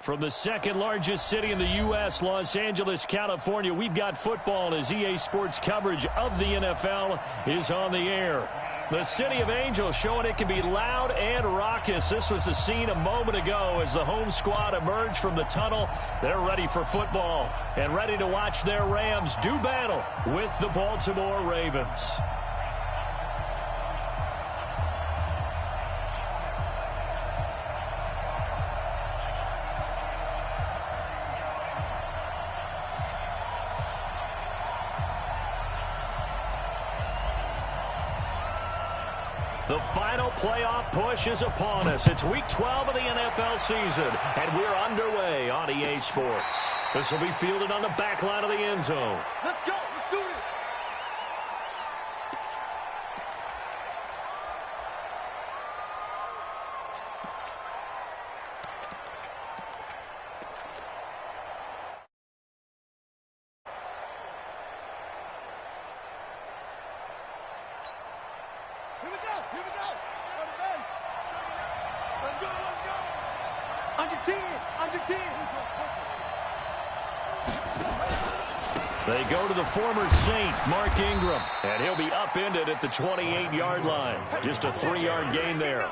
From the second largest city in the U.S., Los Angeles, California, we've got football as EA Sports coverage of the NFL is on the air. The City of Angels showing it can be loud and raucous. This was the scene a moment ago as the home squad emerged from the tunnel. They're ready for football and ready to watch their Rams do battle with the Baltimore Ravens. The final playoff push is upon us. It's Week 12 of the NFL season, and we're underway on EA Sports. This will be fielded on the back line of the end zone. Let's go. Let's do this. Here we go. Here we go. Let's go. Let's go. Under 10. Under 10. They go to the former Saint, Mark Ingram, and he'll be upended at the 28-yard line. Just a 3-yard gain there.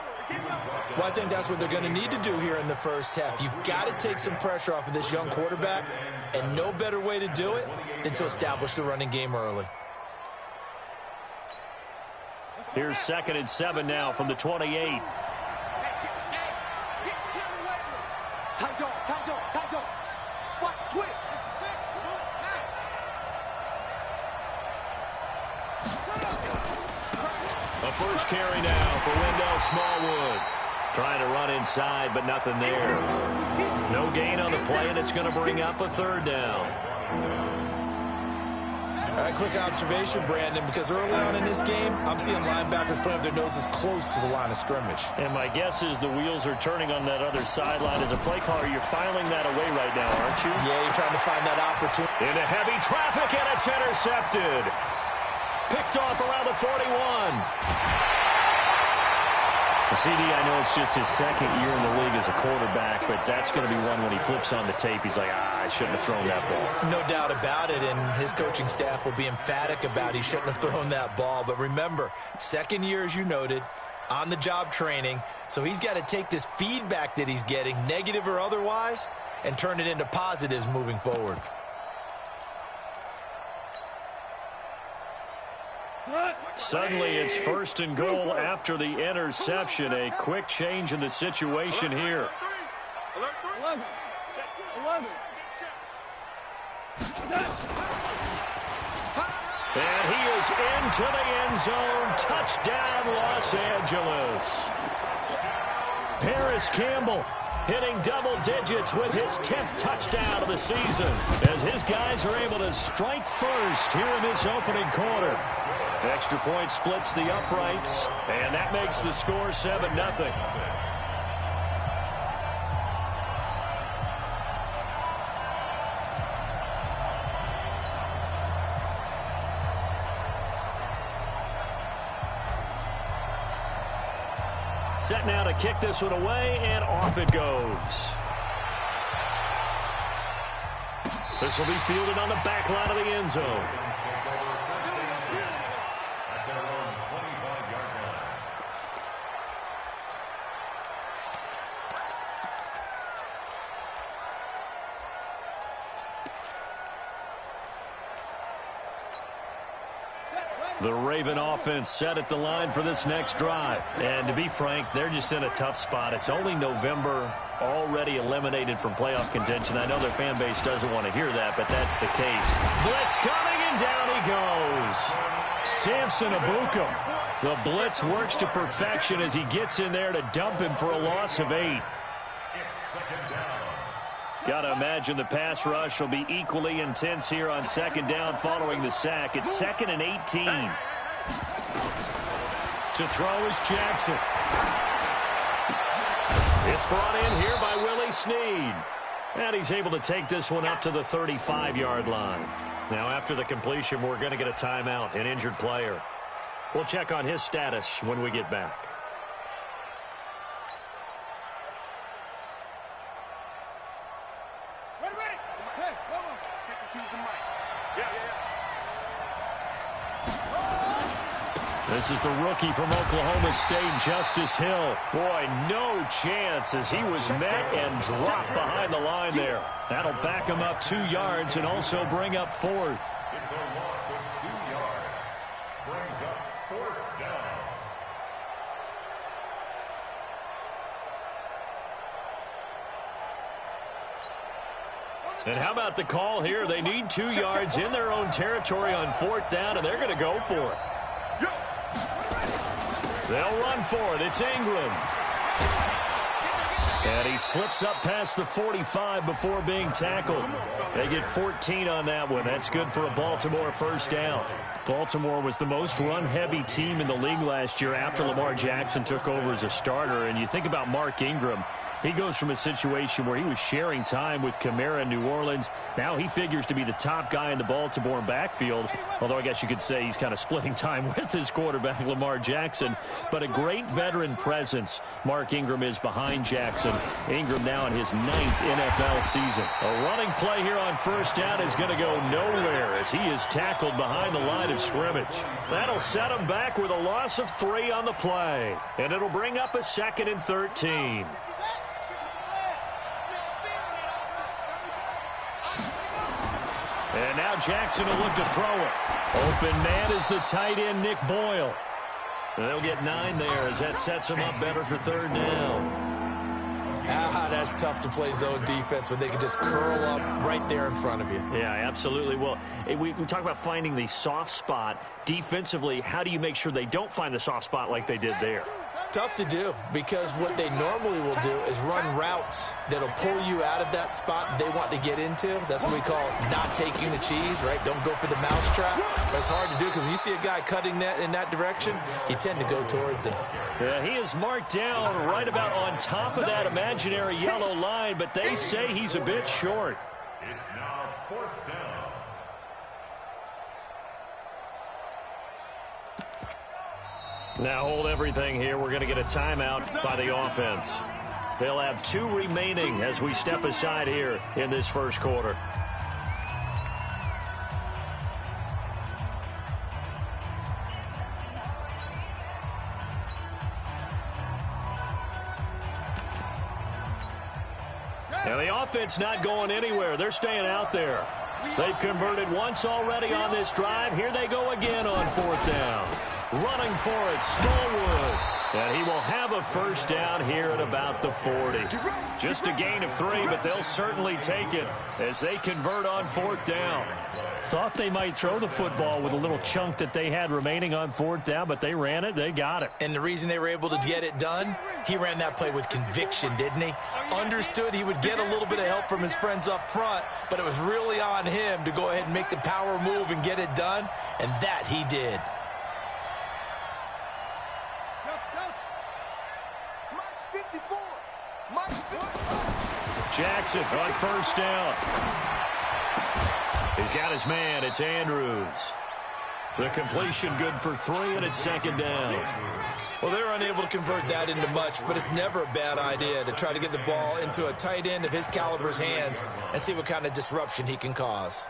Well, I think that's what they're going to need to do here in the first half. You've got to take some pressure off of this young quarterback, and no better way to do it than to establish the running game early. Here's 2nd and 7 now from the 28. Tight dog, tight dog, tight dog. Watch twitch. A first carry now for Wendell Smallwood. Trying to run inside, but nothing there. No gain on the play, and it's going to bring up a 3rd down. All right, quick observation, Brandon, because early on in this game, I'm seeing linebackers playing with their noses close to the line of scrimmage. And my guess is the wheels are turning on that other sideline. As a play caller, you're filing that away right now, aren't you? Yeah, you're trying to find that opportunity. Into heavy traffic, and it's intercepted. Picked off around the 41. CD, I know it's just his 2nd year in the league as a quarterback, but that's going to be one when he flips on the tape. He's like, I shouldn't have thrown that ball. No doubt about it, and his coaching staff will be emphatic about he shouldn't have thrown that ball. But remember, 2nd year, as you noted, on-the-job training, so he's got to take this feedback that he's getting, negative or otherwise, and turn it into positives moving forward. Suddenly, it's 1st and goal after the interception. A quick change in the situation here. And he is into the end zone. Touchdown, Los Angeles. Paris Campbell hitting double digits with his 10th touchdown of the season as his guys are able to strike first here in this opening quarter. Extra point splits the uprights, and that makes the score 7-0. Set now to kick this one away, and off it goes. This will be fielded on the back line of the end zone. The Raven offense set at the line for this next drive. And to be frank, they're just in a tough spot. It's only November, already eliminated from playoff contention. I know their fan base doesn't want to hear that, but that's the case. Blitz coming, and down he goes. Samson Abuka. The blitz works to perfection as he gets in there to dump him for a loss of 8. Got to imagine the pass rush will be equally intense here on 2nd down following the sack. It's 2nd and 18. To throw is Jackson. It's brought in here by Willie Snead. And he's able to take this one up to the 35-yard line. Now, after the completion, we're going to get a timeout, an injured player. We'll check on his status when we get back. This is the rookie from Oklahoma State, Justice Hill. Boy, no chance as he was met and dropped behind the line there. That'll back him up 2 yards and also bring up 4th. It's a loss of 2 yards. Brings up 4th down. And how about the call here? They need 2 yards in their own territory on 4th down, and they're going to go for it. They'll run for it. It's Ingram. And he slips up past the 45 before being tackled. They get 14 on that one. That's good for a Baltimore first down. Baltimore was the most run-heavy team in the league last year after Lamar Jackson took over as a starter. And you think about Mark Ingram. He goes from a situation where he was sharing time with Kamara in New Orleans. Now he figures to be the top guy in the Baltimore backfield, although I guess you could say he's kind of splitting time with his quarterback, Lamar Jackson. But a great veteran presence. Mark Ingram is behind Jackson. Ingram now in his 9th NFL season. A running play here on first down is going to go nowhere as he is tackled behind the line of scrimmage. That'll set him back with a loss of 3 on the play. And it'll bring up a 2nd and 13. And now Jackson will look to throw it. Open man is the tight end, Nick Boyle. And they'll get 9 there as that sets them up better for 3rd down. That's tough to play zone defense when they can just curl up right there in front of you. Yeah, absolutely. Well, we talk about finding the soft spot. Defensively, how do you make sure they don't find the soft spot like they did there? Tough to do, because what they normally will do is run routes that'll pull you out of that spot they want to get into. That's what we call not taking the cheese, right? Don't go for the mousetrap. But it's hard to do because when you see a guy cutting that in that direction, you tend to go towards him. Yeah, he is marked down right about on top of that imaginary yellow line, but they say he's a bit short. It's now 4th down. Now hold everything here. We're going to get a timeout by the offense. They'll have 2 remaining as we step aside here in this first quarter. And the offense not going anywhere. They're staying out there. They've converted once already on this drive. Here they go again on 4th down. Running for it, Smallwood. And he will have a first down here at about the 40. Just a gain of 3, but they'll certainly take it as they convert on 4th down. Thought they might throw the football with a little chunk that they had remaining on 4th down, but they ran it, they got it. And the reason they were able to get it done, he ran that play with conviction, didn't he? Understood he would get a little bit of help from his friends up front, but it was really on him to go ahead and make the power move and get it done, and that he did. Jackson on first down. He's got his man. It's Andrews. The completion good for 3, and it's 2nd down. Well, they're unable to convert that into much, but it's never a bad idea to try to get the ball into a tight end of his caliber's hands and see what kind of disruption he can cause.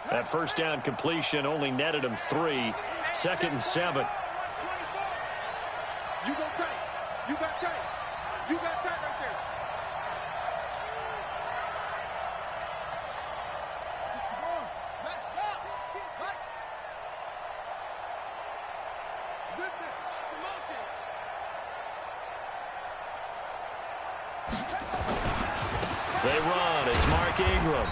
That first down completion only netted him 3. 2nd and 7. You go tight. You got tight. You got tight right there. Come on. Let's go. Tight. Zip it. They run. It's Mark Ingram.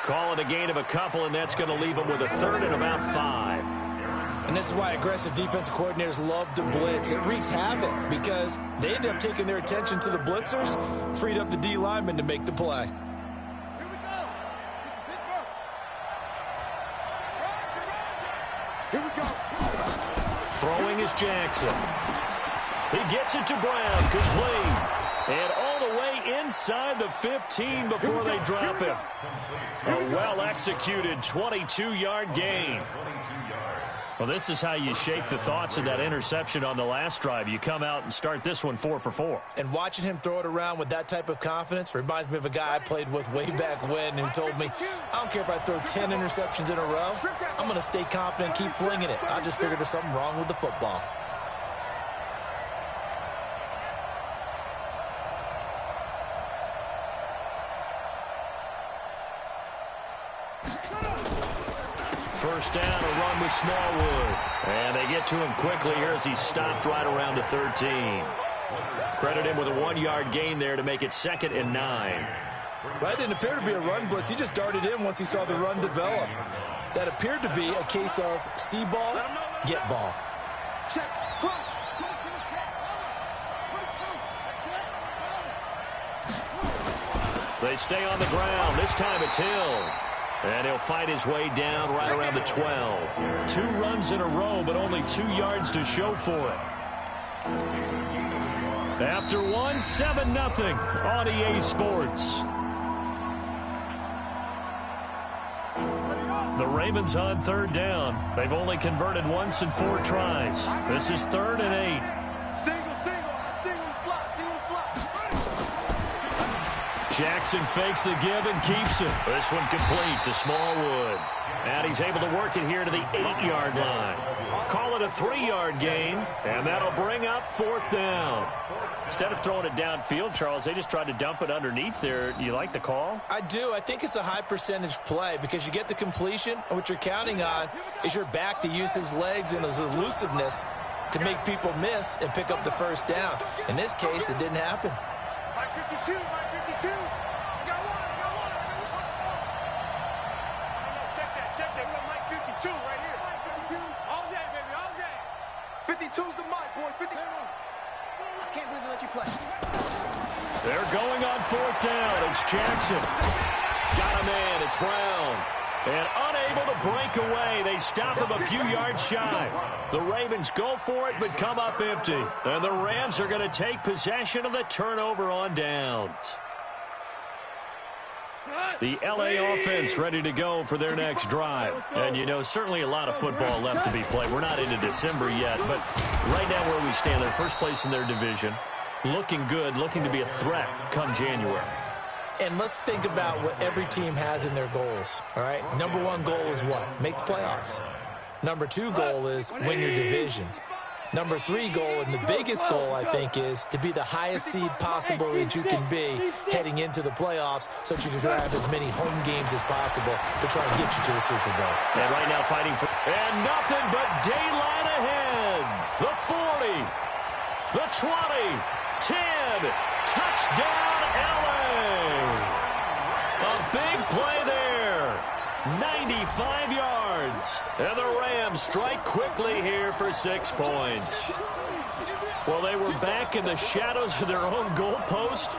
Call it a gain of a couple, and that's going to leave them with a 3rd and about 5. And this is why aggressive defensive coordinators love to blitz. It wreaks havoc because they end up taking their attention to the blitzers, freed up the D lineman to make the play. Here we go. Here we go. Throwing is Jackson. He gets it to Brown, complete. And all the way inside the 15 before they drop him. A well-executed 22-yard gain. Well, this is how you shake the thoughts of that interception on the last drive. You come out and start this one 4 for 4. And watching him throw it around with that type of confidence reminds me of a guy I played with way back when who told me, I don't care if I throw 10 interceptions in a row. I'm going to stay confident and keep flinging it. I just figured there's something wrong with the football. First down, a run with Smallwood. And they get to him quickly here as he's stopped right around the 13. Credit him with a 1-yard gain there to make it 2nd and 9. Well, that didn't appear to be a run blitz. He just darted in once he saw the run develop. That appeared to be a case of see ball, get ball. Check. Cross. They stay on the ground. This time it's Hill. And he'll fight his way down right around the 12. 2 runs in a row, but only 2 yards to show for it. After one, 7-0 on EA Sports. The Ravens on 3rd down. They've only converted once in 4 tries. This is 3rd and 8. Jackson fakes the give and keeps it. This one complete to Smallwood. And he's able to work it here to the 8-yard line. Call it a 3-yard gain, and that'll bring up 4th down. Instead of throwing it downfield, Charles, they just tried to dump it underneath there. Do you like the call? I do. I think it's a high percentage play because you get the completion, and what you're counting on is your back to use his legs and his elusiveness to make people miss and pick up the first down. In this case, it didn't happen. 52. Check that. We got Mike 52 right here. All day, baby, all day. 52's the mic, boys. 52. I can't believe they let you play. They're going on 4th down. It's Jackson. Got a man. It's Brown. And unable to break away. They stop him a few yards shy. The Ravens go for it, but come up empty. And the Rams are going to take possession of the turnover on downs. The LA offense ready to go for their next drive. And, you know, certainly a lot of football left to be played. We're not into December yet, but right now where we stand, they're first place in their division. Looking good, looking to be a threat come January. And let's think about what every team has in their goals, all right? Number 1 goal is what? Make the playoffs. Number 2 goal is win your division. Number 3 goal, and the biggest goal, I think, is to be the highest seed possible that you can be heading into the playoffs so that you can have as many home games as possible to try and get you to the Super Bowl. And right now fighting for... And nothing but daylight ahead. The 40, the 20, 10, touchdown LA. A big play there. 95 yards. And the Rams strike quickly here for 6 points. Well, they were back in the shadows of their own goalpost,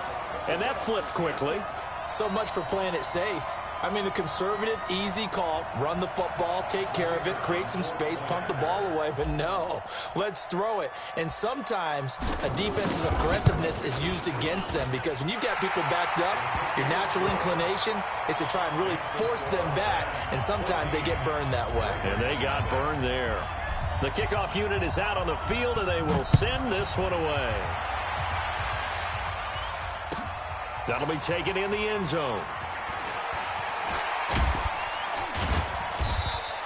and that flipped quickly. So much for playing it safe. I mean, the conservative, easy call, run the football, take care of it, create some space, pump the ball away. But no, let's throw it. And sometimes a defense's aggressiveness is used against them because when you've got people backed up, your natural inclination is to try and really force them back. And sometimes they get burned that way. And they got burned there. The kickoff unit is out on the field, and they will send this one away. That'll be taken in the end zone.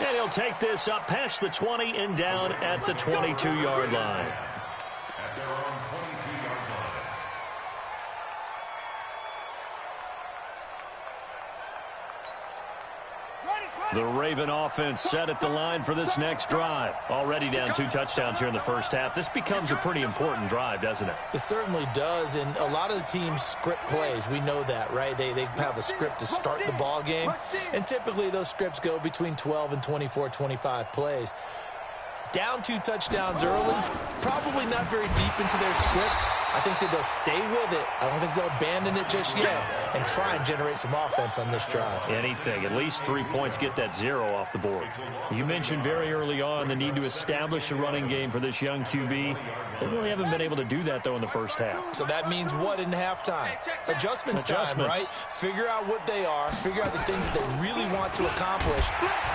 And he'll take this up past the 20 and down at the 22-yard line. The Raven offense set at the line for this next drive. Already down 2 touchdowns here in the first half. This becomes a pretty important drive, doesn't it? It certainly does, and a lot of the teams script plays. We know that, right? They have a script to start the ball game, and typically those scripts go between 12 and 24, 25 plays. Down 2 touchdowns early, probably not very deep into their script. I think that they'll stay with it. I don't think they'll abandon it just yet and try and generate some offense on this drive. Anything. At least 3 points, get that 0 off the board. You mentioned very early on the need to establish a running game for this young QB. They really haven't been able to do that, though, in the first half. So that means what in halftime? Adjustments time, right? Figure out what they are, figure out the things that they really want to accomplish,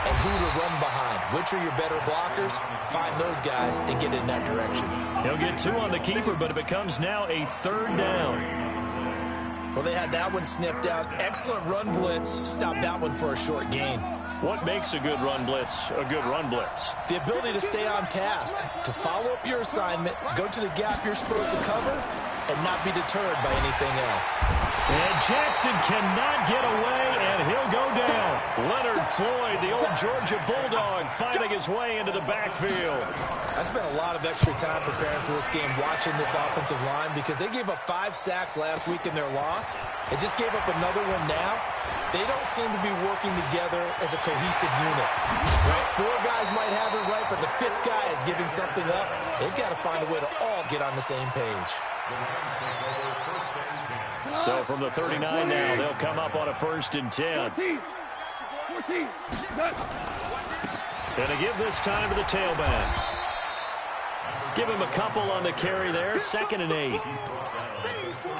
and who to run behind. Which are your better blockers? Find those guys and get in that direction. He'll get 2 on the keeper, but it becomes now a 3rd down. Well, they had that one sniffed out. Excellent run blitz. Stop that one for a short gain. What makes a good run blitz a good run blitz? The ability to stay on task, to follow up your assignment, go to the gap you're supposed to cover, and not be deterred by anything else. And Jackson cannot get away, and he'll go down. Leonard Floyd, the old Georgia Bulldog, fighting his way into the backfield. I spent a lot of extra time preparing for this game, watching this offensive line, because they gave up 5 sacks last week in their loss. They just gave up another one now. They don't seem to be working together as a cohesive unit. Right? 4 guys might have it right, but the 5th guy is giving something up. They've got to find a way to all get on the same page. So from the 39 now, they'll come up on a 1st and 10. And to give this time to the tailback. Give him a couple on the carry there, 2nd and 8.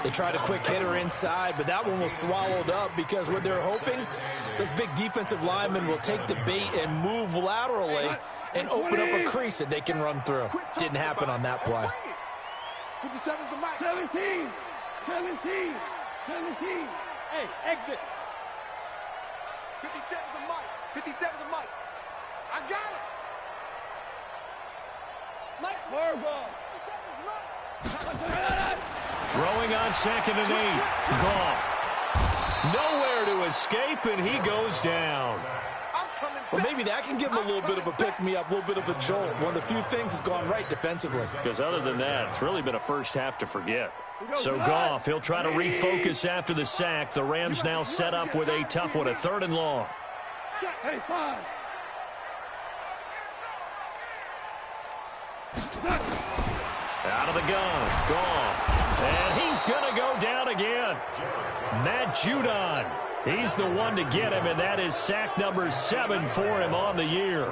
They tried a quick hitter inside, but that one was swallowed up because what they're hoping, those big defensive linemen will take the bait and move laterally and open up a crease that they can run through. Didn't happen on that play. 57's the mic. 17. Hey, exit. 57's the mic. 57's the mic. I got him. Nice far ball. 57's right. Throwing on 2nd and 8. Goff. Nowhere to escape, and he goes down. Well, maybe that can give him a little bit of a pick-me-up, a little bit of a jolt. One of the few things that's gone right defensively. Because other than that, it's really been a first half to forget. So Goff, he'll try to refocus after the sack. The Rams now set up with a tough one, a 3rd and long. Hey, 5. Out of the gun, Goff. And he's going to go down again. Matt Judon. He's the one to get him, and that is sack number 7 for him on the year.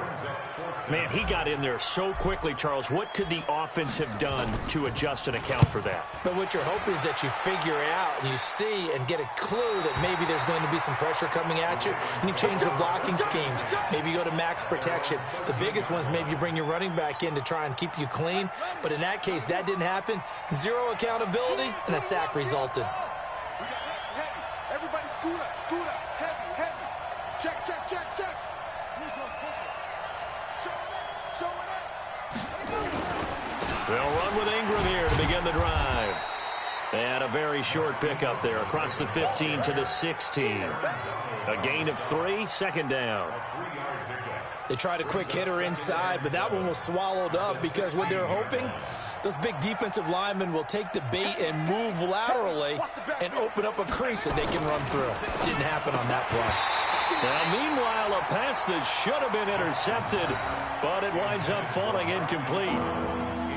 Man, he got in there so quickly, Charles. What could the offense have done to adjust and account for that? But what you're hoping is that you figure out and you see and get a clue that maybe there's going to be some pressure coming at you, and you change the blocking schemes. Maybe you go to max protection. The biggest one is maybe you bring your running back in to try and keep you clean. But in that case, that didn't happen. 0 accountability, and a sack resulted. Everybody scoot up. Heavy. Check. They'll run with Ingram here to begin the drive. And a very short pickup there across the 15 to the 16. A gain of 3, 2nd down. They tried a quick hitter inside, but that one was swallowed up because what they're hoping, those big defensive linemen will take the bait and move laterally and open up a crease that they can run through. Didn't happen on that play. Now, meanwhile, a pass that should have been intercepted, but it winds up falling incomplete.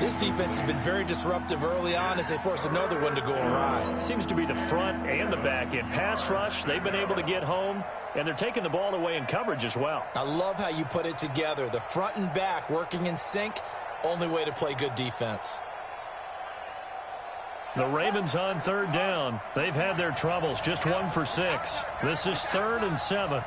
This defense has been very disruptive early on as they force another one to go awry. It seems to be the front and the back end. Pass rush, they've been able to get home, and they're taking the ball away in coverage as well. I love how you put it together. The front and back working in sync, only way to play good defense. The Ravens on 3rd down. They've had their troubles, just 1 for 6. This is 3rd and 7.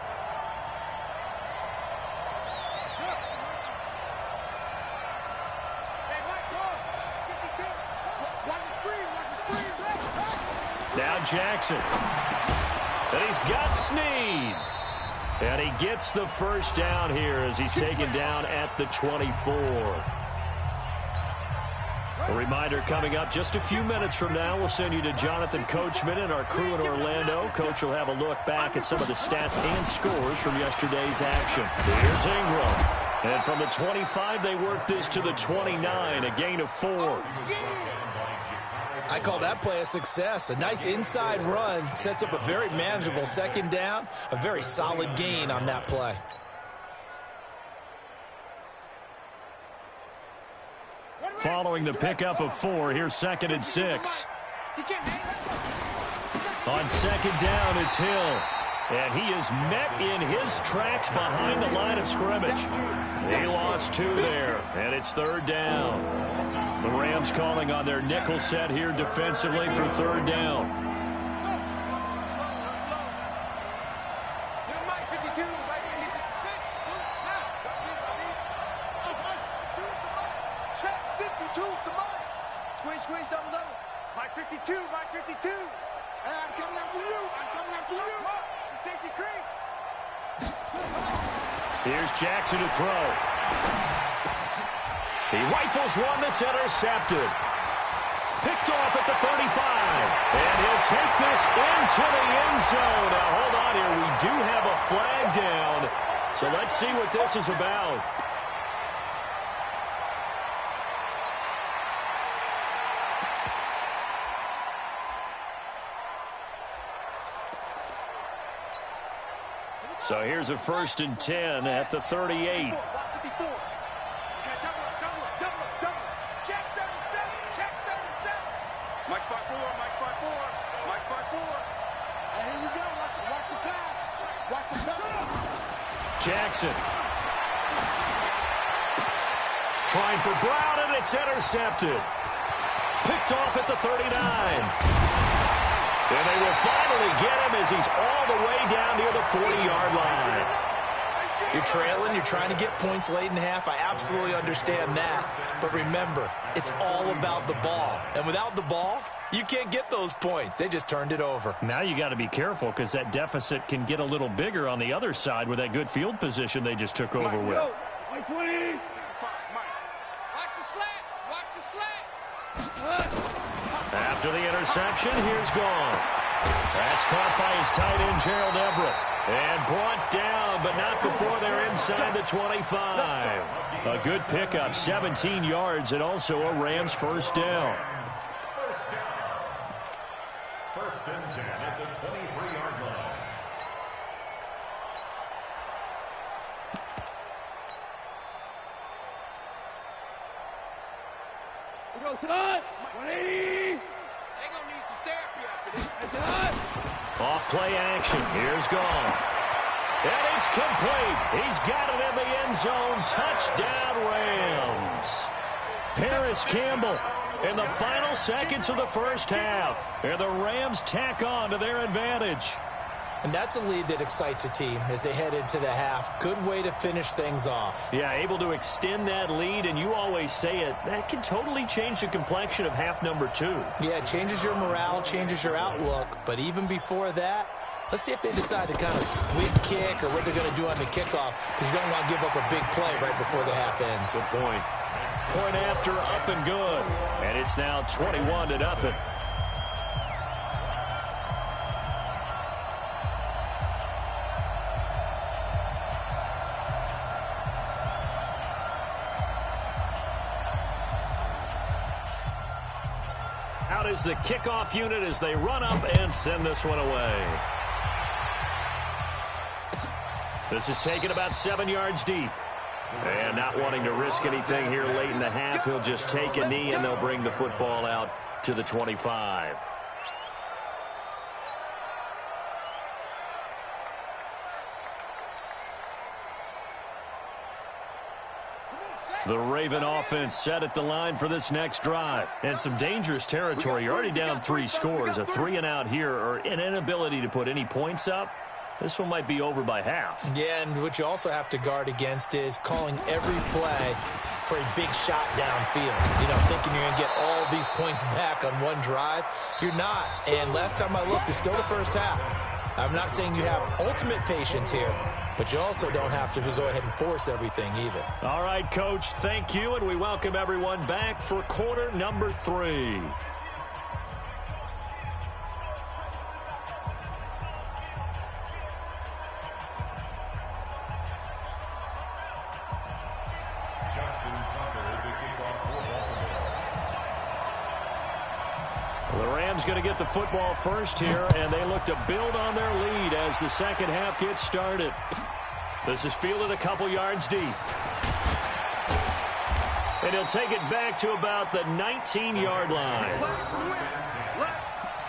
Now Jackson. And he's got Snead. And he gets the 1st down here as he's taken down at the 24. A reminder coming up just a few minutes from now, we'll send you to Jonathan Coachman and our crew in Orlando. Coach will have a look back at some of the stats and scores from yesterday's action. Here's Ingram. And from the 25, they work this to the 29, a gain of 4. I call that play a success. A nice inside run sets up a very manageable 2nd down, a very solid gain on that play. following the pickup of 4. Here's 2nd and 6. On 2nd down, it's Hill. And he is met in his tracks behind the line of scrimmage. He lost 2 there, and it's 3rd down. The Rams calling on their nickel set here defensively for 3rd down. Squeeze, double. Mike 52, Mike 52. Hey, I'm coming after you. It's a safety creep. Here's Jackson to throw. He rifles one that's intercepted. Picked off at the 35. And he'll take this into the end zone. Now, hold on here. We do have a flag down. So let's see what this is about. So here's a 1st and 10 at the 38. Mike 5-4. And here we go. Watch the pass. Jackson. Trying for Brown, and it's intercepted. Picked off at the 39. And they will finally get him as he's all the way down near the 40-yard line. You're trailing. You're trying to get points late in half. I absolutely understand that. But remember, it's all about the ball. And without the ball, you can't get those points. They just turned it over. Now you got to be careful because that deficit can get a little bigger on the other side with that good field position they just took over with. Mike 20. Watch the slats. After the interception, here's Gone. That's caught by his tight end, Gerald Everett. And brought down, but not before they're inside the 25. A good pickup, 17 yards, and also a Rams 1st down. First and 10 at the 23-yard line. We go, Todd. 180. They're going to need some therapy after this. Off play action. Here's Gone. And it's complete. He's got it in the end zone. Touchdown, Rams. Paris Campbell in the final seconds of the 1st half. And the Rams tack on to their advantage. And that's a lead that excites a team as they head into the half. Good way to finish things off. Yeah, able to extend that lead, and you always say it, that can totally change the complexion of half number 2. Yeah, it changes your morale, changes your outlook. But even before that, let's see if they decide to kind of squib kick or what they're going to do on the kickoff, because you don't want to give up a big play right before the half ends. Good point. Point after, up and good. And it's now 21-0. Out is the kickoff unit as they run up and send this one away. This is taken about 7 yards deep. And not wanting to risk anything here late in the half, he'll just take a knee and they'll bring the football out to the 25. The Raven offense set at the line for this next drive. And some dangerous territory. You're already down 3 scores. A 3-and-out here or an inability to put any points up. This one might be over by half. Yeah, and what you also have to guard against is calling every play for a big shot downfield. You know, thinking you're going to get all these points back on one drive. You're not. And last time I looked, it's still the 1st half. I'm not saying you have ultimate patience here, but you also don't have to go ahead and force everything either. All right, Coach, thank you, and we welcome everyone back for quarter number 3. The Rams going to get the football first here, and they look to build on their lead as the second half gets started. This is fielded a couple yards deep. And he'll take it back to about the 19-yard line. Let's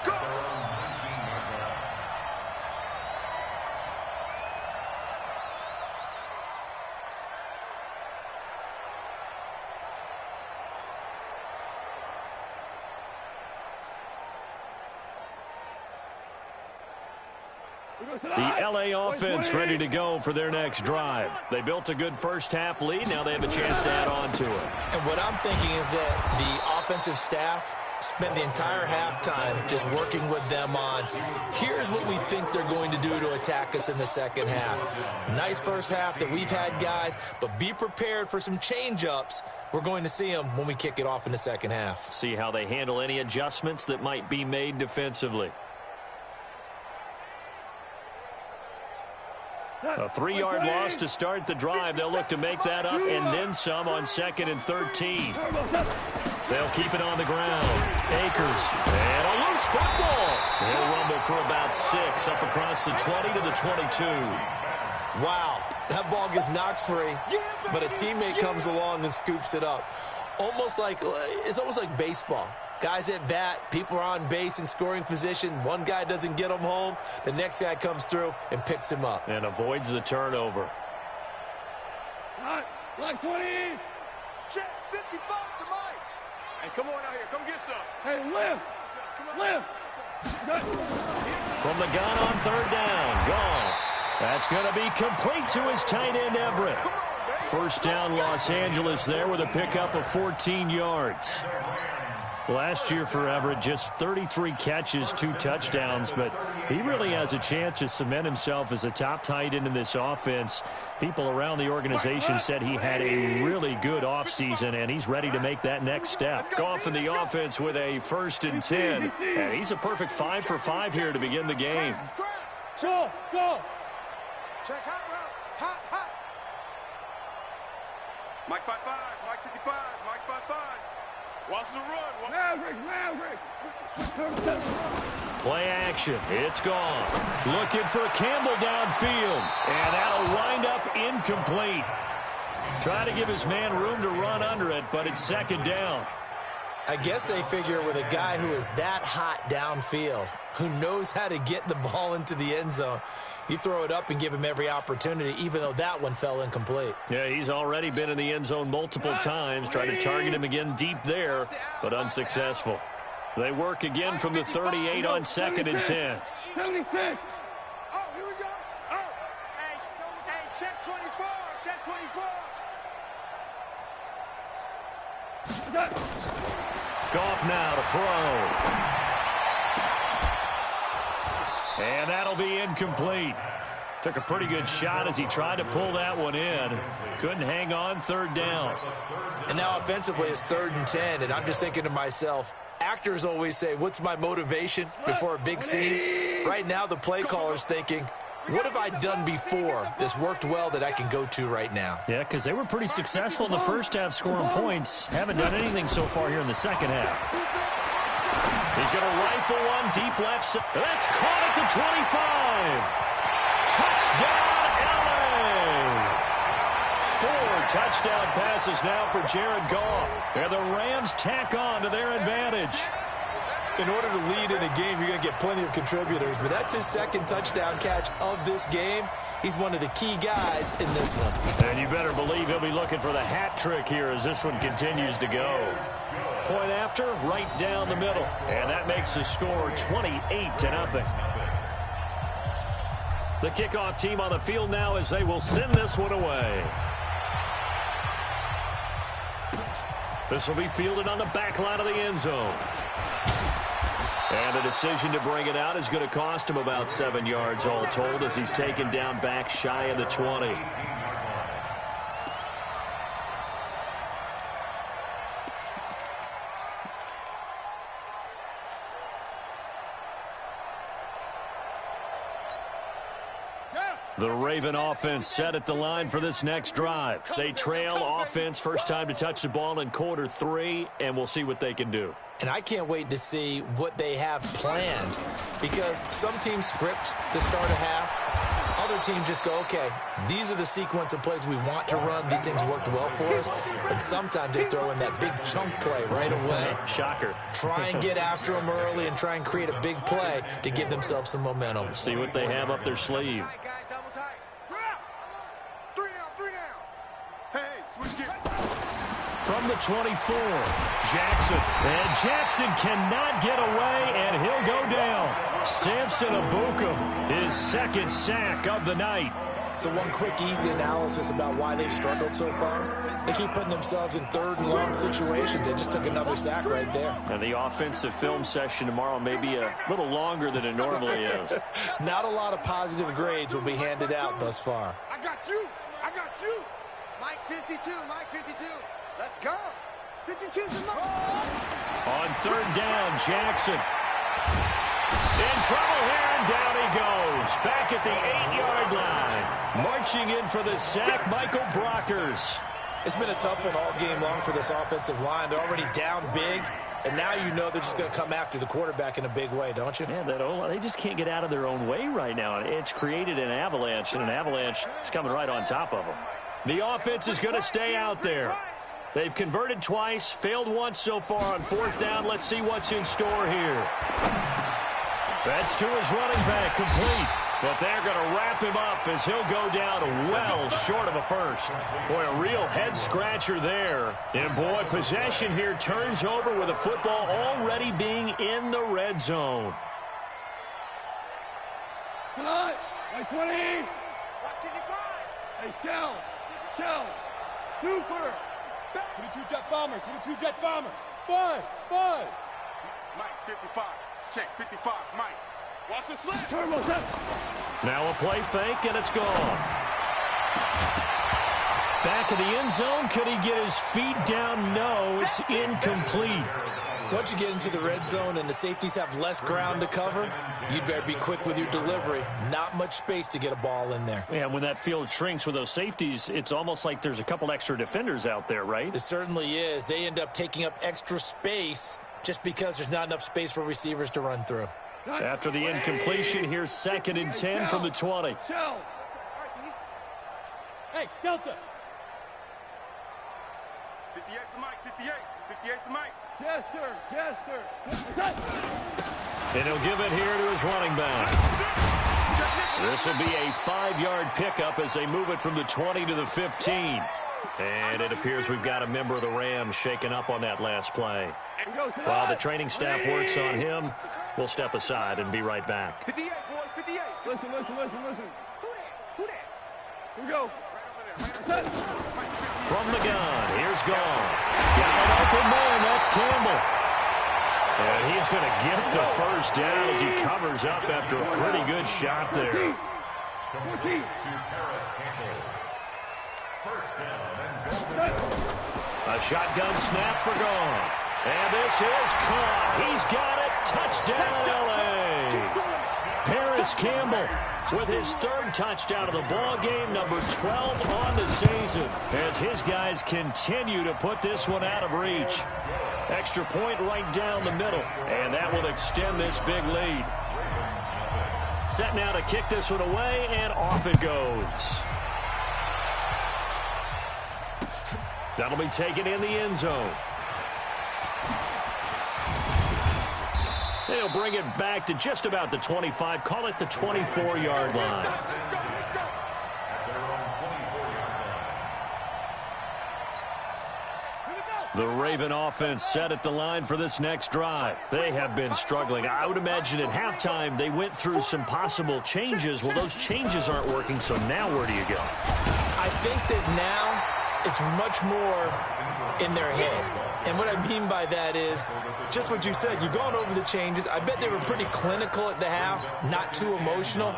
go. The LA offense ready to go for their next drive. They built a good first-half lead. Now they have a chance to add on to it. And what I'm thinking is that the offensive staff spent the entire halftime just working with them on, here's what we think they're going to do to attack us in the second half. Nice first half that we've had, guys, but be prepared for some change-ups. We're going to see them when we kick it off in the second half. See how they handle any adjustments that might be made defensively. A 3-yard loss to start the drive. They'll look to make that up and then some on 2nd and 13. They'll keep it on the ground. Akers. And a loose football. They'll rumble for about 6 up across the 20 to the 22. Wow. That ball gets knocked free, but a teammate comes along and scoops it up. It's almost like baseball. Guys at bat, people are on base in scoring position. One guy doesn't get him home. The next guy comes through and picks him up. And avoids the turnover. Line 20. Check 55 to Mike. Hey, come on out here. Come get some. Hey, Lim. From the gun on 3rd down. Goff. That's going to be complete to his tight end, Everett. First down, Los Angeles there with a pickup of 14 yards. Last year for Everett, just 33 catches, 2 touchdowns, but he really has a chance to cement himself as a top tight end in this offense. People around the organization said he had a really good offseason, and he's ready to make that next step. Goff in the offense with a 1st and 10, and he's a perfect 5 for 5 here to begin the game. Go. Check hot route. Hot. Mike 5-5, Mike 55, Mike 5-5. Watch the run. Maverick. Play action. It's gone. Looking for Campbell downfield. And that'll wind up incomplete. Trying to give his man room to run under it, but it's 2nd down. I guess they figure with a guy who is that hot downfield, who knows how to get the ball into the end zone, you throw it up and give him every opportunity, even though that one fell incomplete. Yeah, he's already been in the end zone multiple times. Tried to target him again deep there, but unsuccessful. They work again from the 38 on 2nd and 10. 76. Oh, here we go. Oh. Hey, check 24. Check 24. Goff now to throw. And that'll be incomplete. Took a pretty good shot as he tried to pull that one in. Couldn't hang on, 3rd down. And now offensively it's 3rd and 10, and I'm just thinking to myself, actors always say, what's my motivation before a big scene? Right now the play caller's thinking, what have I done before that's worked well that I can go to right now? Yeah, because they were pretty successful in the first half scoring points. Haven't done anything so far here in the second half. He's going to rifle one deep left. That's caught at the 25. Touchdown, LA. 4 touchdown passes now for Jared Goff. And the Rams tack on to their advantage. In order to lead in a game, you're going to get plenty of contributors, but that's his 2nd touchdown catch of this game. He's one of the key guys in this one. And you better believe he'll be looking for the hat trick here as this one continues to go. Point after, right down the middle. And that makes the score 28-0. The kickoff team on the field now as they will send this one away. This will be fielded on the back line of the end zone. And the decision to bring it out is going to cost him about 7 yards all told as he's taken down back shy of the 20. The Raven offense set at the line for this next drive. They trail offense, first time to touch the ball in quarter 3, and we'll see what they can do. And I can't wait to see what they have planned, because some teams script to start a half. other teams just go, okay, these are the sequence of plays we want to run. These things worked well for us. And sometimes they throw in that big chunk play right away. Shocker. Try and get after them early and try and create a big play to give themselves some momentum. See what they have up their sleeve. From the 24, Jackson. And Jackson cannot get away, and he'll go down. Samson Ebukam, his second sack of the night. So one quick, easy analysis about why they've struggled so far. They keep putting themselves in third and long situations. They just took another sack right there. And the offensive film session tomorrow may be a little longer than it normally is. Not a lot of positive grades will be handed out thus far. I got you. I got you. Mike 52. Mike 52. Let's go. 52's the mark. On third down, Jackson. In trouble here, and down he goes. Back at the 8-yard line. Marching in for the sack, Michael Brockers. It's been a tough one all game long for this offensive line. They're already down big, and now you know they're just going to come after the quarterback in a big way, don't you? Yeah, they just can't get out of their own way right now. It's created an avalanche, and an avalanche is coming right on top of them. The offense is going to stay out there. They've converted twice, failed once so far on fourth down. Let's see what's in store here. That's to his running back, complete. But they're going to wrap him up as he'll go down well short of a first. Boy, a real head-scratcher there. And, boy, possession here turns over with the football already being in the red zone. Tonight, like 20. Hey, shell, super. 22 jet bombers, 22 jet bomber. Five. Mike 55. Check 55. Mike. Watch the slip. Turbo set. Now a play fake, and it's gone. Back of the end zone. Could he get his feet down? No, it's incomplete. Once you get into the red zone and the safeties have less ground to cover, you'd better be quick with your delivery. Not much space to get a ball in there. Yeah, when that field shrinks with those safeties, it's almost like there's a couple extra defenders out there, right? It certainly is. They end up taking up extra space just because there's not enough space for receivers to run through. After the incompletion, here's 2nd and 10 from the 20. Shell. Hey, Delta. 58's Mike. 58's Mike. Chester. And he'll give it here to his running back. This will be a 5-yard pickup as they move it from the 20 to the 15. And it appears we've got a member of the Rams shaken up on that last play. While the training staff works on him, we'll step aside and be right back. 58, boy. 58. Listen. Who that? Here we go. From the gun, here's Gone. Got an open man, that's Campbell. And he's going to get the first down as he covers up after a pretty good shot there. A shotgun snap for Gone. And this is caught. He's got it. Touchdown, L.A. Paris Campbell with his 3rd touchdown of the ball game, number 12 on the season, as his guys continue to put this one out of reach. Extra point right down the middle, and that will extend this big lead. Set now to kick this one away, and off it goes. That'll be taken in the end zone. They'll bring it back to just about the 25. Call it the 24-yard line. The Raven offense set at the line for this next drive. They have been struggling. I would imagine at halftime they went through some possible changes. Well, those changes aren't working, so now where do you go? I think that now it's much more in their head. And what I mean by that is just what you said. You've gone over the changes. I bet they were pretty clinical at the half, not too emotional.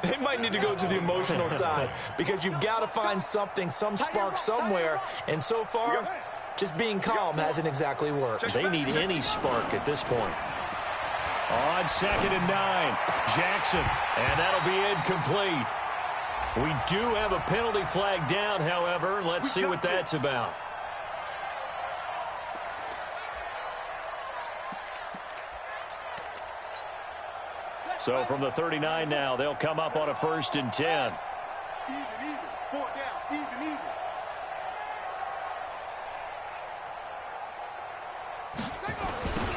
They might need to go to the emotional side because you've got to find something, some spark somewhere. And so far, just being calm hasn't exactly worked. They need any spark at this point. On 2nd and 9, Jackson, and that'll be incomplete. We do have a penalty flag down, however. Let's see what that's about. So from the 39 now, they'll come up on a 1st and 10. Even. 4 down. Even.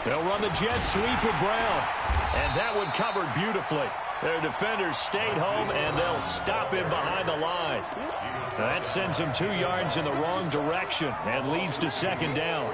They'll run the jet sweep with Brown. And that one covered beautifully. Their defenders stayed home, and they'll stop him behind the line. That sends him 2 yards in the wrong direction and leads to 2nd down.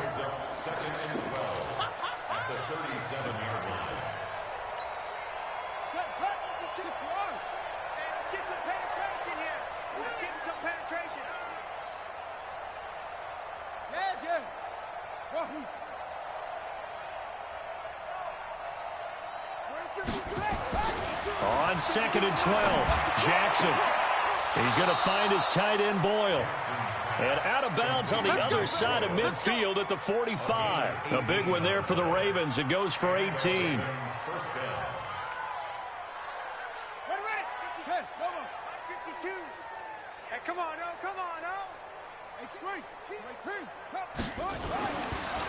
On 2nd and 12, Jackson. He's going to find his tight end, Boyle. And out of bounds on the other side of midfield at the 45. A big one there for the Ravens. It goes for 18. Hey, come on,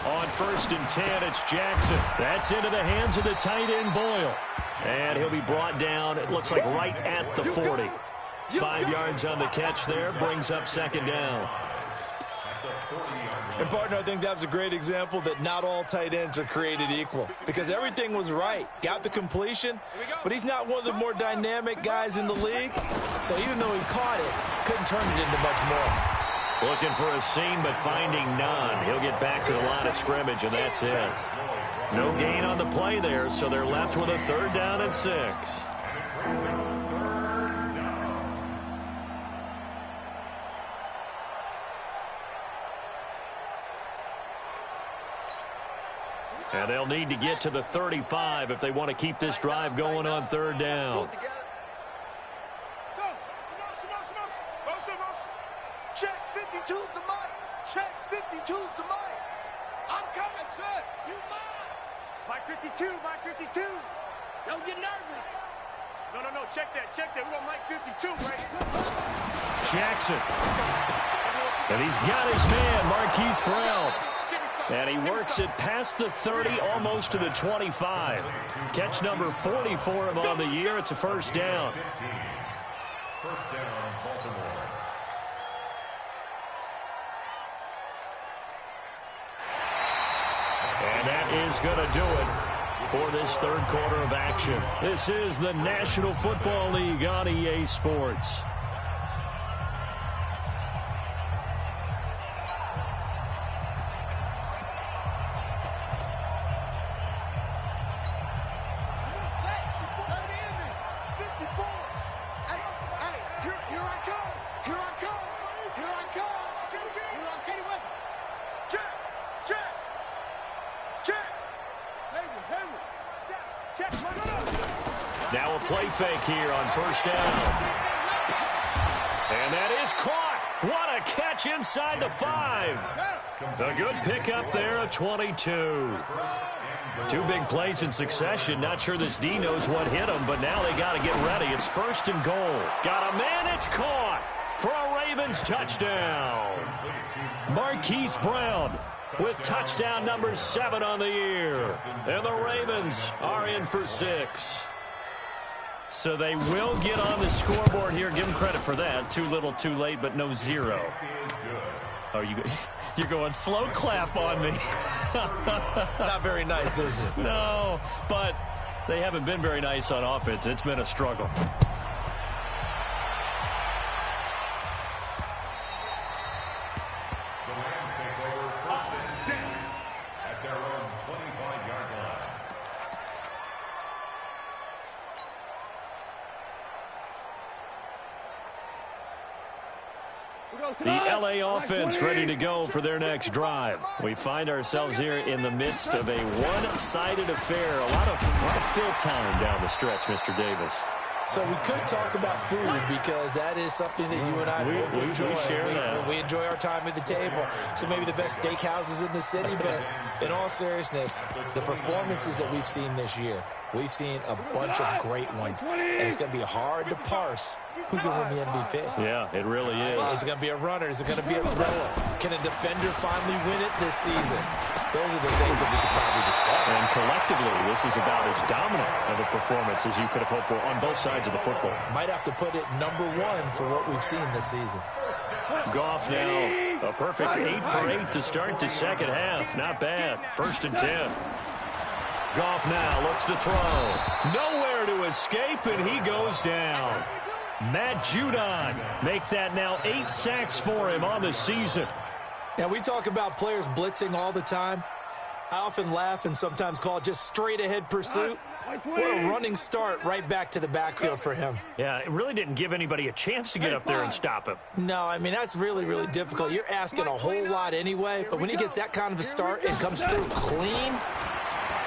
On 1st and 10, it's Jackson. That's into the hands of the tight end, Boyle. And he'll be brought down, it looks like right at the 40. 5 yards on the catch there, brings up 2nd down. And, partner, I think that's a great example that not all tight ends are created equal. Because everything was right. Got the completion, but he's not one of the more dynamic guys in the league. So even though he caught it, couldn't turn it into much more. Looking for a seam, but finding none. He'll get back to the line of scrimmage, and that's it. No gain on the play there, so they're left with a 3rd down and 6. And they'll need to get to the 35 if they want to keep this drive going on 3rd down. Check 52's the mic. Check 52's the mic. I'm coming, sir. You mine. Mike 52, Mike 52. Don't get nervous. No. Check that. We got Mike 52 right here. Jackson. And he's got his man, Marquise Brown. And he works it past the 30, almost to the 25. Catch number 40 for him on the year. It's a 1st down. 1st down, Baltimore. And that is going to do it for this 3rd quarter of action. This is the National Football League on EA Sports. Now a play fake here on 1st down. And that is caught. What a catch inside the 5. A good pickup there, a 22. 2 big plays in succession. Not sure this D knows what hit him, but now they got to get ready. It's 1st and goal. Got a man, it's caught for a Ravens touchdown. Marquise Brown with touchdown number 7 on the year. And the Ravens are in for 6. So they will get on the scoreboard here. Give them credit for that. Too little, too late, but no 0. Oh, you're going slow clap on me. Not very nice, is it? No, but they haven't been very nice on offense. It's been a struggle. The LA offense ready to go for their next drive. We find ourselves here in the midst of a one-sided affair. A lot of fill time down the stretch, Mr. Davis. So we could talk about food because that is something that you and I both enjoy. We share that. We enjoy our time at the table. So maybe the best steakhouses in the city, but in all seriousness, the performances that we've seen this year, we've seen a bunch of great ones. And it's going to be hard to parse who's going to win the MVP. Yeah, it really is. Is it going to be a runner? Is it going to be a thrower? Can a defender finally win it this season? those are the things that we could probably discuss. And collectively, this is about as dominant of a performance as you could have hoped for on both sides of the football. Might have to put it #1 for what we've seen this season. Goff now, a perfect 8 for 8 to start the second half. Not bad. 1st and 10. Goff now looks to throw. Nowhere to escape, and he goes down. Matt Judon make that now 8 sacks for him on the season. Now, we talk about players blitzing all the time. I often laugh and sometimes call it just straight-ahead pursuit. What a running start right back to the backfield for him. Yeah, it really didn't give anybody a chance to get up there and stop him. No, I mean, that's really, really difficult. You're asking a whole lot anyway, but when he gets that kind of a start and comes through clean,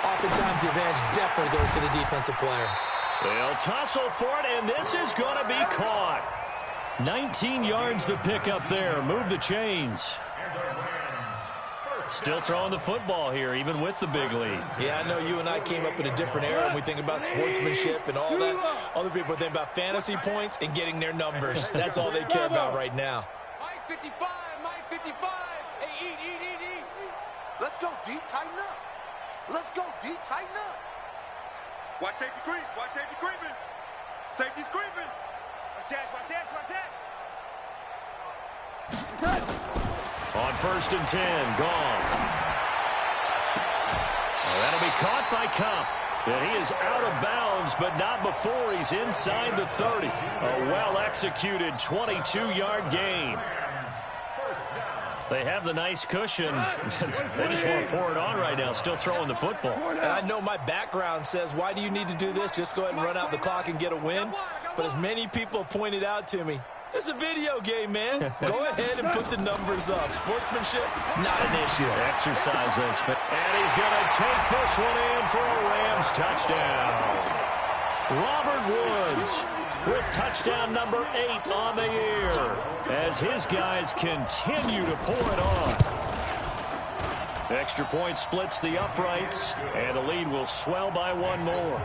oftentimes the advantage definitely goes to the defensive player. They'll tussle for it, and this is going to be caught. 19 yards the pick up there. Move the chains. Still throwing the football here, even with the big lead. Yeah, I know you and I came up in a different era, and we think about sportsmanship and all that. Other people think about fantasy points and getting their numbers. That's all they care about right now. Mike 55, Mike 55. Hey, eat. Let's go, D. Tighten up. Let's go, D. Tighten up. Watch safety creep. Watch safety creeping. Safety's creeping. Watch that. On 1st and 10, Goff. That'll be caught by Cup. And he is out of bounds, but not before he's inside the 30. A well-executed 22-yard gain. They have the nice cushion. They just want to pour it on right now, still throwing the football. And I know my background says, why do you need to do this? Just go ahead and run out the clock and get a win. But as many people pointed out to me, this is a video game, man. Go ahead and put the numbers up. Sportsmanship, not an issue. Exercise those. And he's going to take this one in for a Rams touchdown. Robert Woods with touchdown number 8 on the year as his guys continue to pour it on. Extra point splits the uprights, and the lead will swell by 1 more.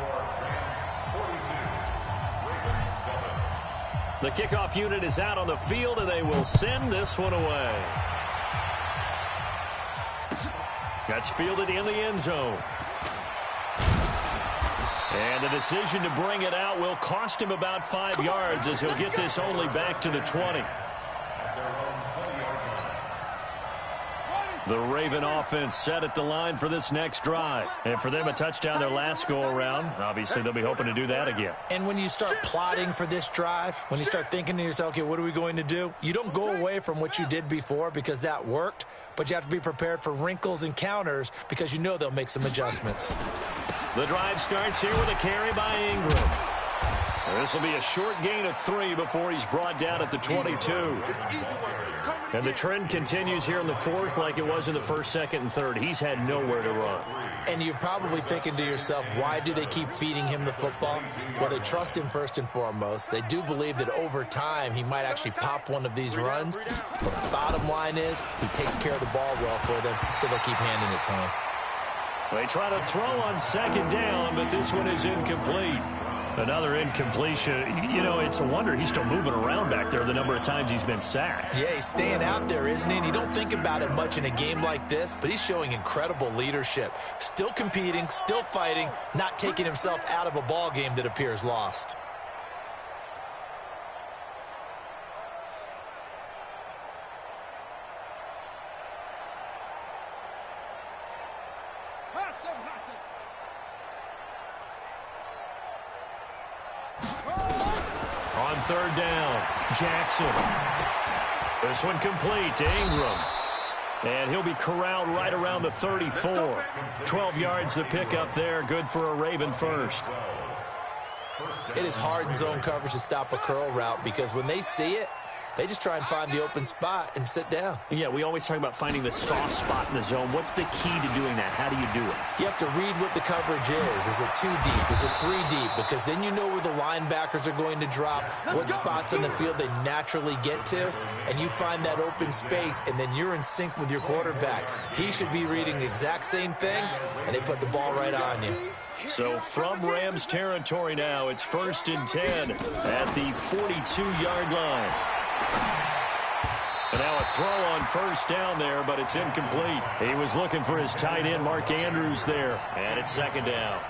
The kickoff unit is out on the field, and they will send this one away. That's fielded in the end zone. And the decision to bring it out will cost him about 5 yards as he'll get this only back to the 20. The Raven offense set at the line for this next drive. And for them, a touchdown their last go-around. Obviously, they'll be hoping to do that again. And when you start plotting for this drive, when you start thinking to yourself, okay, what are we going to do? You don't go away from what you did before because that worked, but you have to be prepared for wrinkles and counters because you know they'll make some adjustments. The drive starts here with a carry by Ingram. This will be a short gain of 3 before he's brought down at the 22. And the trend continues here in the 4th like it was in the 1st, 2nd, and 3rd. He's had nowhere to run. And you're probably thinking to yourself, why do they keep feeding him the football? Well, they trust him first and foremost. They do believe that over time he might actually pop one of these runs. But the bottom line is he takes care of the ball well for them, so they'll keep handing it to him. They try to throw on 2nd down, but this one is incomplete. Another incompletion. You know, it's a wonder he's still moving around back there the number of times he's been sacked. Yeah, he's staying out there, isn't he? And you don't think about it much in a game like this, but he's showing incredible leadership. Still competing, still fighting, not taking himself out of a ball game that appears lost. On 3rd down, Jackson. This one complete to Ingram. And he'll be corralled right around the 34. 12 yards the pickup there. Good for a Raven first. It is hard in zone coverage to stop a curl route because when they see it, they just try and find the open spot and sit down. Yeah, we always talk about finding the soft spot in the zone. What's the key to doing that? How do you do it? You have to read what the coverage is. Is it 2 deep? Is it 3 deep? Because then you know where the linebackers are going to drop, what spots on the field they naturally get to, and you find that open space, and then you're in sync with your quarterback. He should be reading the exact same thing, and they put the ball right on you. So from Rams territory now, it's 1st and 10 at the 42-yard line. And now a throw on first down there, but it's incomplete. He was looking for his tight end, Mark Andrews, there. And it's second down.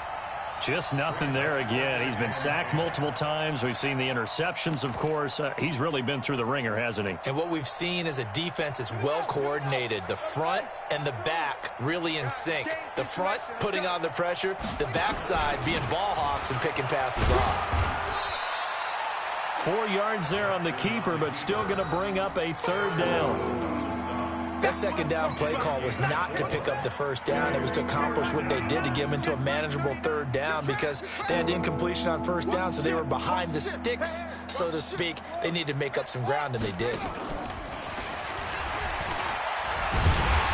Just nothing there again. He's been sacked multiple times. We've seen the interceptions, of course. He's really been through the ringer, hasn't he? And what we've seen is a defense that's well coordinated. The front and the back really in sync. The front putting on the pressure, the backside being ball hawks and picking passes off. 4 yards there on the keeper, but still going to bring up a third down. That second down play call was not to pick up the first down. It was to accomplish what they did, to get them into a manageable third down, because they had incompletion on first down, so they were behind the sticks, so to speak. They needed to make up some ground, and they did.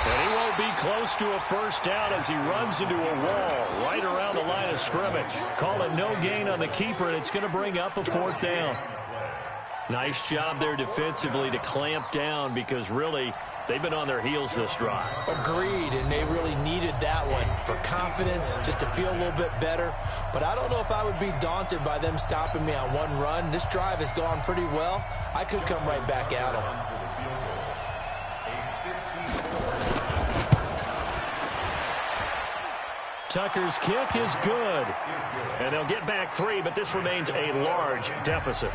And he won't be close to a first down as he runs into a wall right around the line of scrimmage. Call it no gain on the keeper, and it's going to bring up a fourth down. Nice job there defensively to clamp down, because really they've been on their heels this drive. Agreed, and they really needed that one for confidence, just to feel a little bit better. But I don't know if I would be daunted by them stopping me on one run. This drive has gone pretty well. I could come right back at them. Tucker's kick is good. And they'll get back 3, but this remains a large deficit.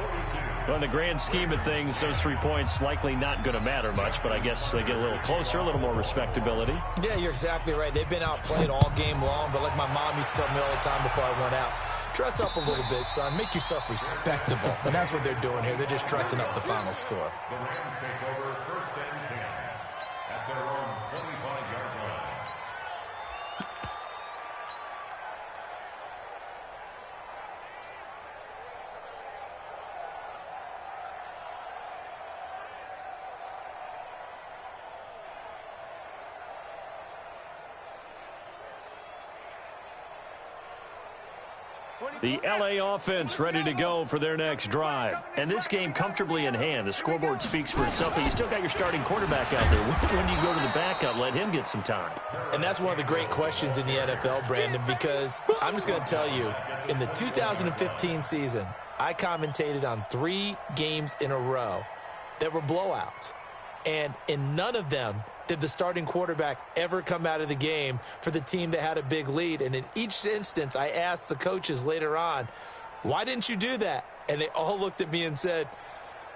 Well, in the grand scheme of things, those 3 points likely not going to matter much, but I guess they get a little closer, a little more respectability. Yeah, you're exactly right. They've been outplayed all game long, but like my mom used to tell me all the time before I went out, dress up a little bit, son. Make yourself respectable. And that's what they're doing here. They're just dressing up the final score. The Rams take over first and 10 at their own 25-yard line. The L.A. offense ready to go for their next drive. And this game comfortably in hand. The scoreboard speaks for itself, but you still got your starting quarterback out there. When do you go to the backup, let him get some time? And that's one of the great questions in the NFL, Brandon, because I'm just going to tell you, in the 2015 season, I commentated on 3 games in a row that were blowouts. And in none of them did the starting quarterback ever come out of the game for the team that had a big lead. And in each instance, I asked the coaches later on, why didn't you do that? And they all looked at me and said,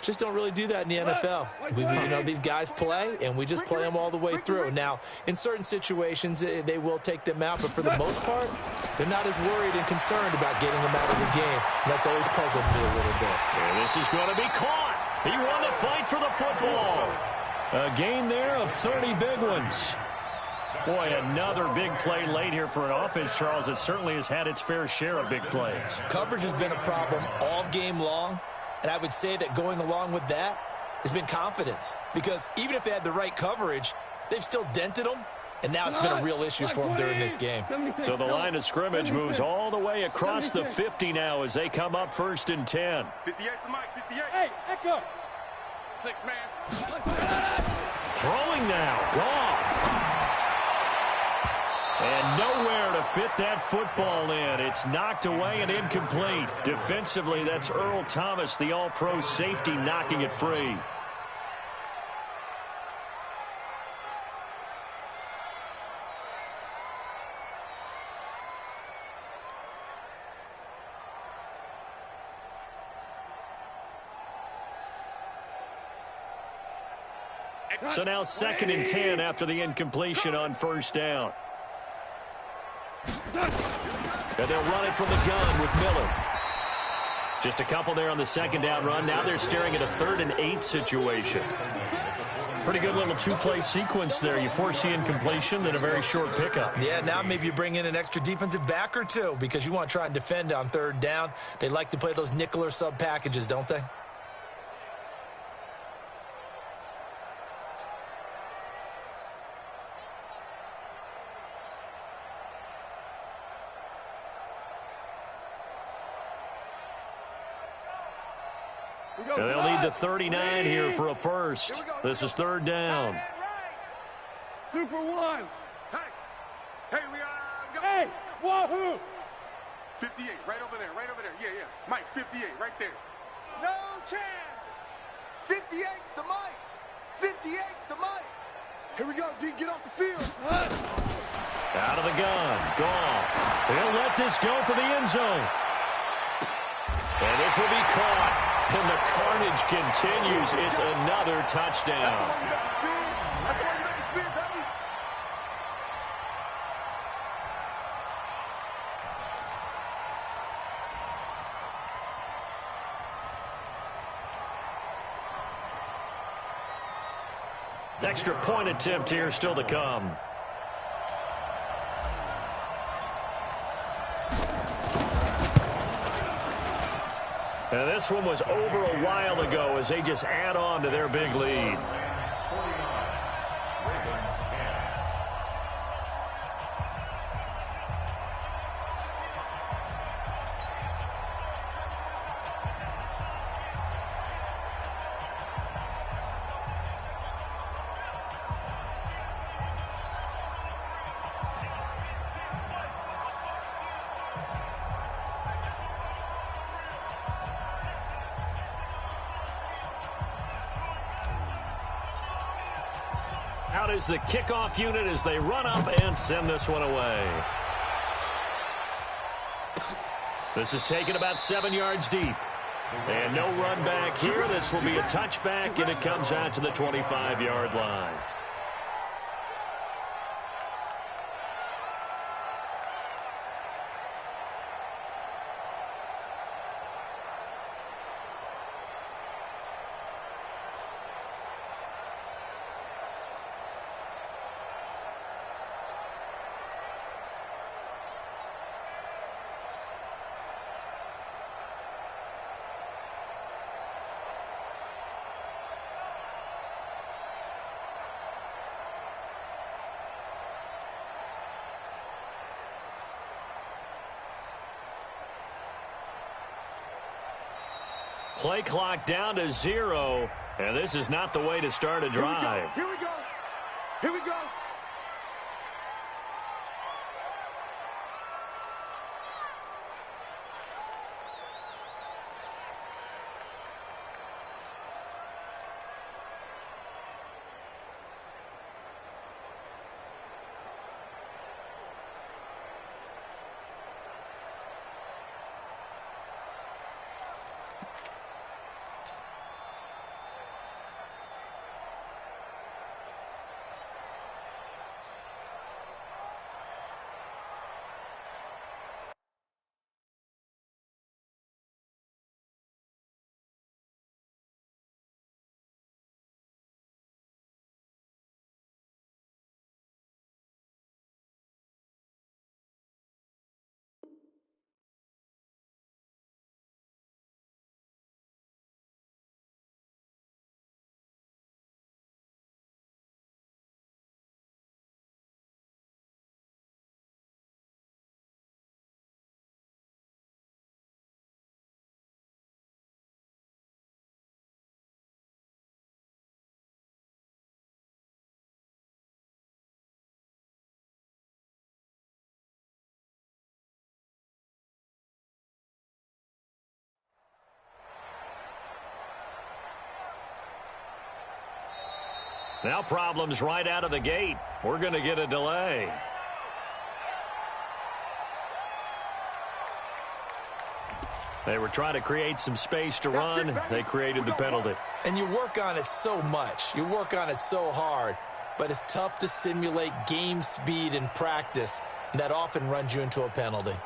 just don't really do that in the NFL. These guys play, and we just play them all the way through. Now, in certain situations, they will take them out, but for the most part, they're not as worried and concerned about getting them out of the game. And that's always puzzled me a little bit. And this is going to be caught. He won the fight for the football. A gain there of 30 big ones. Boy, another big play late here for an offense, Charles, that certainly has had its fair share of big plays. Coverage has been a problem all game long, and I would say that going along with that has been confidence, because even if they had the right coverage, they've still dented them, and now it's been a real issue for them during this game. So the line of scrimmage moves all the way across the 50 now as they come up first and 10. 58 for Mike, 58. Hey, Echo. 6 man. Throwing now, Goff. And nowhere to fit that football in. It's knocked away and incomplete. Defensively, that's Earl Thomas, the all-pro safety, knocking it free. So now 2nd and 10 after the incompletion on first down. And they'll run it from the gun with Miller. Just a couple there on the 2nd down run. Now they're staring at a 3rd and 8 situation. Pretty good little 2-play sequence there. You force the incompletion, then a very short pickup. Yeah, now maybe you bring in an extra defensive back or 2 because you want to try and defend on 3rd down. They like to play those nickel or sub packages, don't they? And they'll need the 39 here for a first. This is 3rd down. 2 for 1. Hey, we got go. Hey, wahoo! 58, right over there. Yeah. Mike, 58, right there. No chance. 58's the Mike. 58's the mic. Here we go, D. Get off the field. Out of the gun. Goff. He'll let this go for the end zone. And this will be caught. And the carnage continues. It's another touchdown. That's why you make the spin, baby. Extra point attempt here still to come. And this one was over a while ago as they just add on to their big lead. Out is the kickoff unit as they run up and send this one away. This is taken about 7 yards deep. And no run back here. This will be a touchback, and it comes out to the 25-yard line. Play clock down to 0, and this is not the way to start a drive. Here we go. Here we go. Now problems right out of the gate. We're going to get a delay. They were trying to create some space to run. They created the penalty. And you work on it so much. You work on it so hard. But it's tough to simulate game speed in practice. That often runs you into a penalty.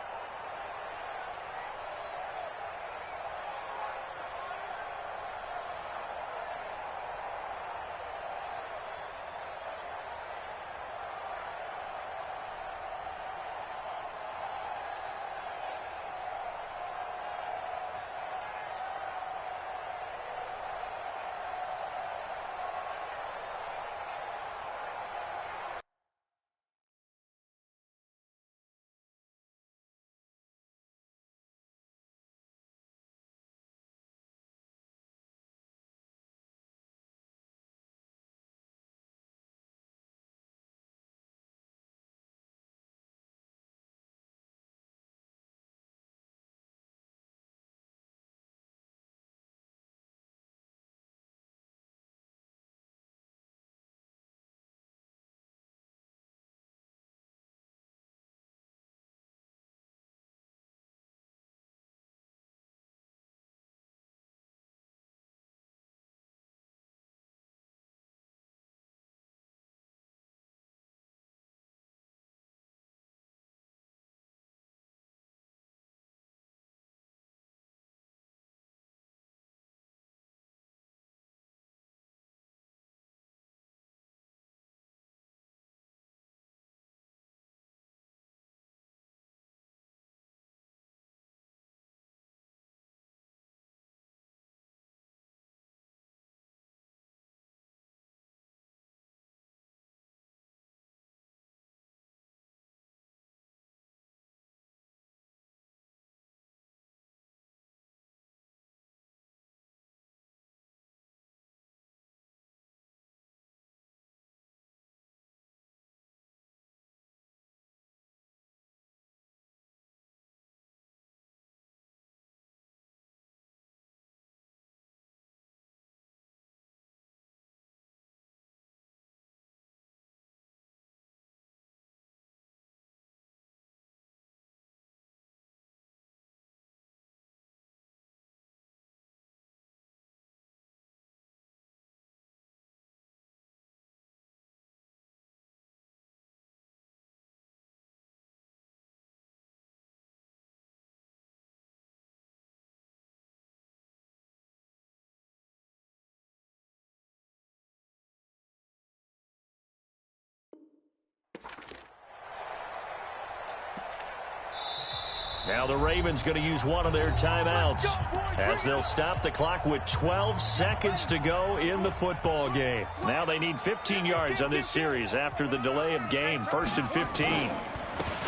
Now the Ravens going to use one of their timeouts as they'll stop the clock with 12 seconds to go in the football game. Now they need 15 yards on this series after the delay of game. 1st and 15.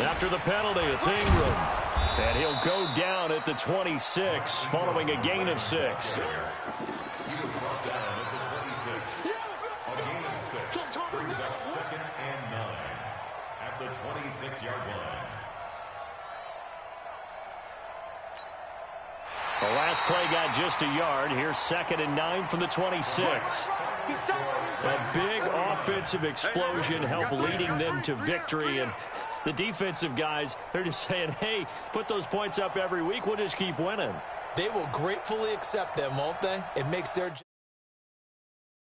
After the penalty, it's Ingram. And he'll go down at the 26 following a gain of 6. Brings up 2nd and 9 at the 26-yard line. The last play got just a yard. Here's 2nd and 9 from the 26. A big offensive explosion helped leading them to victory. And the defensive guys, they're just saying, hey, put those points up every week. We'll just keep winning. They will gratefully accept them, won't they? It makes their job.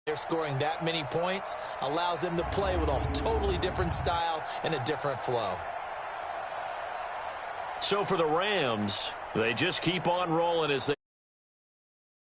They're scoring that many points, allows them to play with a totally different style and a different flow. So for the Rams, they just keep on rolling as they